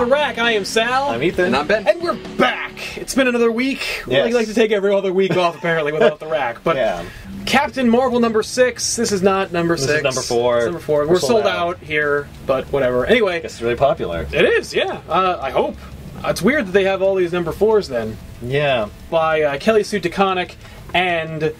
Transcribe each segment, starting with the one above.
the Rack. I am Sal. I'm Ethan. And I'm Ben. And we're back. It's been another week. Yes. We like to take every other week off, apparently, without the Rack. But Yeah. Captain Marvel number 6. This is not number 6. This is number 4. It's number 4. We're sold out here, but whatever. Anyway. It's really popular. It is, yeah. I hope. It's weird that they have all these number 4s then. Yeah. By Kelly Sue DeConnick and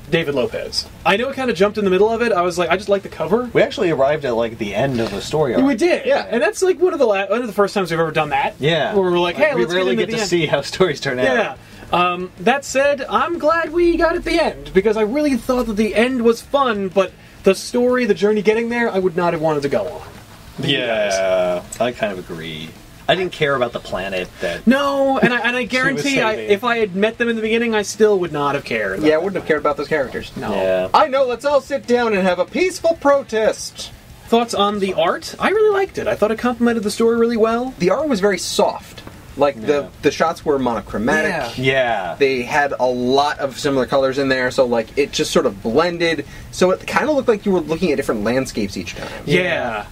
David Lopez. I know it kind of jumped in the middle of it. I was like, I just like the cover. We actually arrived at like the end of the story arc. We did, Yeah. and that's like one of the first times we've ever done that. Yeah. Where we're like, hey, we let's really get get into to the end. see how stories turn out. Yeah. That said, I'm glad we got at the end, because I really thought that the end was fun, but the story, the journey getting there, I would not have wanted to go on. Yeah, I kind of agree. I didn't care about the planet that... No, and I guarantee saving. if I had met them in the beginning, I still would not have cared. Yeah, I wouldn't have cared about those characters. No. Yeah. I know, let's all sit down and have a peaceful protest. Thoughts on the art? I really liked it. I thought it complemented the story really well. The art was very soft. Like, Yeah. the shots were monochromatic. Yeah. They had a lot of similar colors in there, so like it just sort of blended. So it kind of looked like you were looking at different landscapes each time. Yeah.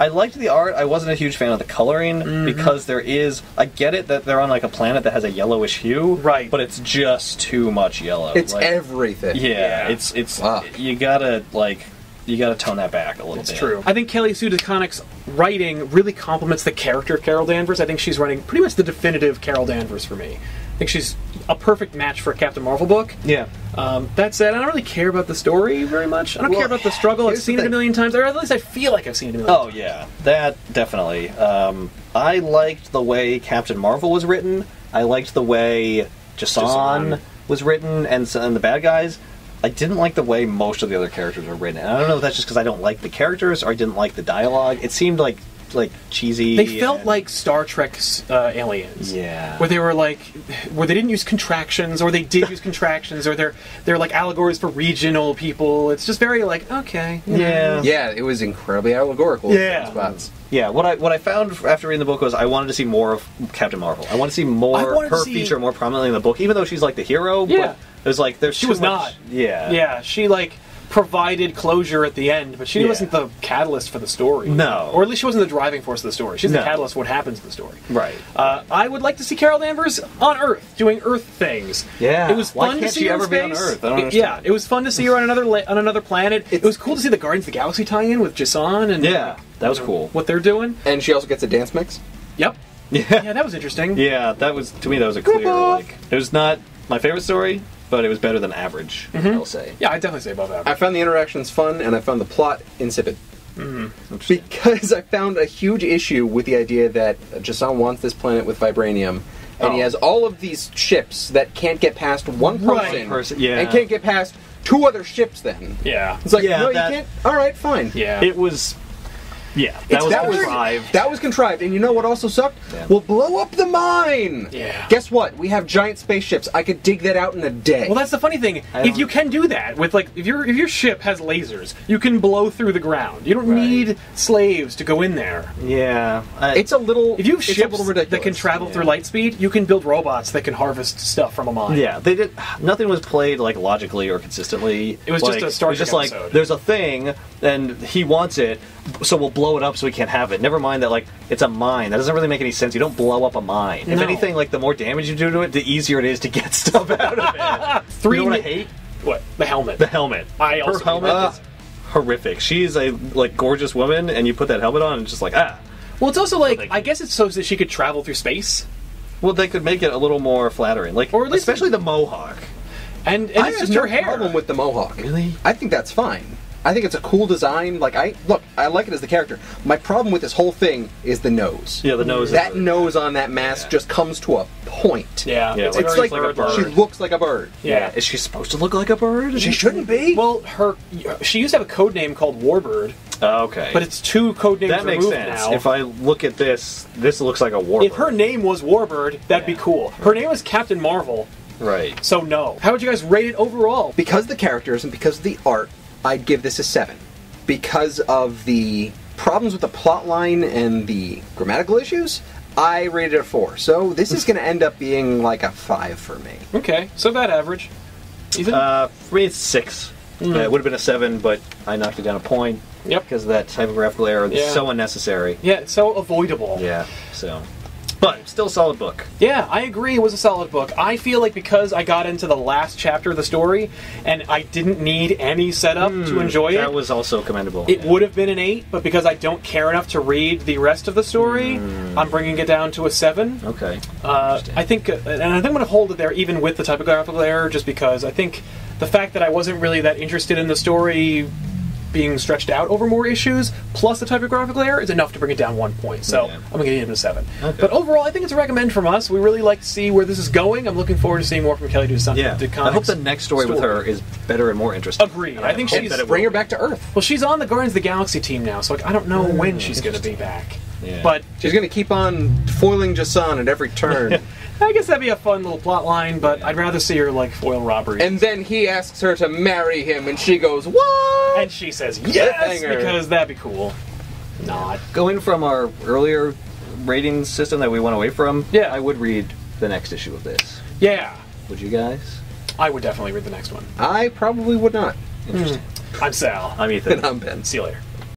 I liked the art. I wasn't a huge fan of the coloring because there is... I get it that they're on like a planet that has a yellowish hue. Right. But it's just too much yellow. It's like, everything. Yeah. Yeah. It's Wow. you gotta tone that back a little bit. It's true. I think Kelly Sue DeConnick's writing really complements the character of Carol Danvers. I think she's writing pretty much the definitive Carol Danvers for me. I think she's a perfect match for a Captain Marvel book. Yeah. That said, I don't really care about the story very much. I don't care about the struggle. I've here's seen the it a thing. million times, or at least I feel like I've seen it a million Oh, yeah. That, definitely. I liked the way Captain Marvel was written. I liked the way Jason was written, and the bad guys. I didn't like the way most of the other characters were written. And I don't know if that's just because I don't like the characters, or I didn't like the dialogue. It seemed like cheesy. They felt and- like Star Trek's aliens. Yeah. Where they were like, where they didn't use contractions, or they did use contractions, or they're like allegories for regional people. It's just very like, okay. Yeah. Yeah, it was incredibly allegorical in Yeah. some spots. Yeah, what I found after reading the book was I wanted to see more of Captain Marvel. I want to see I more wanted to her see- feature more prominently in the book, even though she's like the hero. Yeah. But it was like there's She too was much- not. Yeah. Yeah, she like provided closure at the end, but she Yeah. wasn't the catalyst for the story. No. Or at least she wasn't the driving force of the story. She's No. the catalyst for what happens in the story. Right. I would like to see Carol Danvers on Earth, doing Earth things. Yeah. It was Why fun to can't see she her in ever be on space. Earth? I don't Yeah, understand. it was fun to see her on another planet. It was cool to see the Guardians of the Galaxy tie-in with Jason and Yeah, that was cool. what they're doing. And she also gets a dance mix. Yep. Yeah. Yeah, that was interesting. Yeah, that was to me. That was a clear like. It was not my favorite story, but it was better than average. I'll say. Yeah, I'd definitely say above average. I found the interactions fun, and I found the plot insipid. Because I found a huge issue with the idea that Jason wants this planet with vibranium, and he has all of these ships that can't get past one Right. person, Yeah. and can't get past two other ships then. Yeah. It's like, Yeah, no, that- you can't? Alright, fine. Yeah. It was. Yeah, that was contrived. That was contrived, and you know what also sucked? Yeah. We'll blow up the mine! Yeah. Guess what? We have giant spaceships. I could dig that out in a day. Well, that's the funny thing. I If don't- you can do that with like, if your ship has lasers, you can blow through the ground. You don't Right. need slaves to go in there. Yeah. it's a little. If you have it's a ships little ridiculous. that can travel Yeah. through light speed, you can build robots that can harvest stuff from a mine. Yeah, they did. Nothing was played like logically or consistently. It was just like, a Star it was just Trek like episode. there's a thing, and he wants it, so we'll blow it up so he can't have it. Never mind that like it's a mine. That doesn't really make any sense. You don't blow up a mine. If No. anything, like the more damage you do to it, the easier it is to get stuff out of it. Three You know what I mi- hate? What? The helmet. The helmet. I Her also helmet hate is horrific. She's a like gorgeous woman, and you put that helmet on, and it's just like ah. Well, it's also like, they- I guess it's so that she could travel through space. Well, they could make it a little more flattering, like Or at least- especially the mohawk. And I it's have just no her hair. problem with the mohawk. Really? I think that's fine. I think it's a cool design. Like I like it as the character. My problem with this whole thing is the nose. Yeah, the nose. That is nose on that mask just comes to a point. Yeah. Yeah, it's like- It's very like, like a she bird. looks like a bird. Yeah. Is she supposed to look like a bird? She shouldn't be. Well, she used to have a code name called Warbird, Oh, okay. but it's two code names that makes removed sense. now. If I look at this looks like a warbird. If her name was Warbird, that'd be Yeah. cool. Her name was Captain Marvel, right. so no. How would you guys rate it overall? Because of the characters and because of the art, I'd give this a 7. Because of the problems with the plot line and the grammatical issues, I rated it a 4. So this is going to end up being like a 5 for me. Okay, so about average. Ethan? For me, it's 6. It would have been a 7, but I knocked it down a point. Yep. Because that typographical error is Yeah. so unnecessary. Yeah, it's so avoidable. Yeah, so. But, still a solid book. Yeah, I agree. It was a solid book. I feel like because I got into the last chapter of the story, and I didn't need any setup to enjoy it. That was also commendable. It would have been an 8, but because I don't care enough to read the rest of the story, I'm bringing it down to a 7. Okay. I think, and I think I'm going to hold it there even with the typographical error, just because I think the fact that I wasn't really that interested in the story being stretched out over more issues, plus the typographical error, is enough to bring it down 1 point. So Yeah. I'm going to give it a 7. Okay. But overall, I think it's a recommend from us. We really like to see where this is going. I'm looking forward to seeing more from Kelly DeConnick. Yeah. I hope the next story with her is better and more interesting. Agreed. I think hope she's that it Bring will her back to Earth. Well, she's on the Guardians of the Galaxy team now, so like, I don't know when she's going to be back. Yeah. But She's going to keep on foiling Jason at every turn. I guess that'd be a fun little plot line, but I'd rather see her like foil robbery. And then he asks her to marry him, and she goes, "What?" And she says yes, Cliffhanger. because that'd be cool. Not. Going from our earlier rating system that we went away from, Yeah. I would read the next issue of this. Yeah. Would you guys? I would definitely read the next one. I probably would not. Interesting. I'm Sal. I'm Ethan. And I'm Ben. See you later.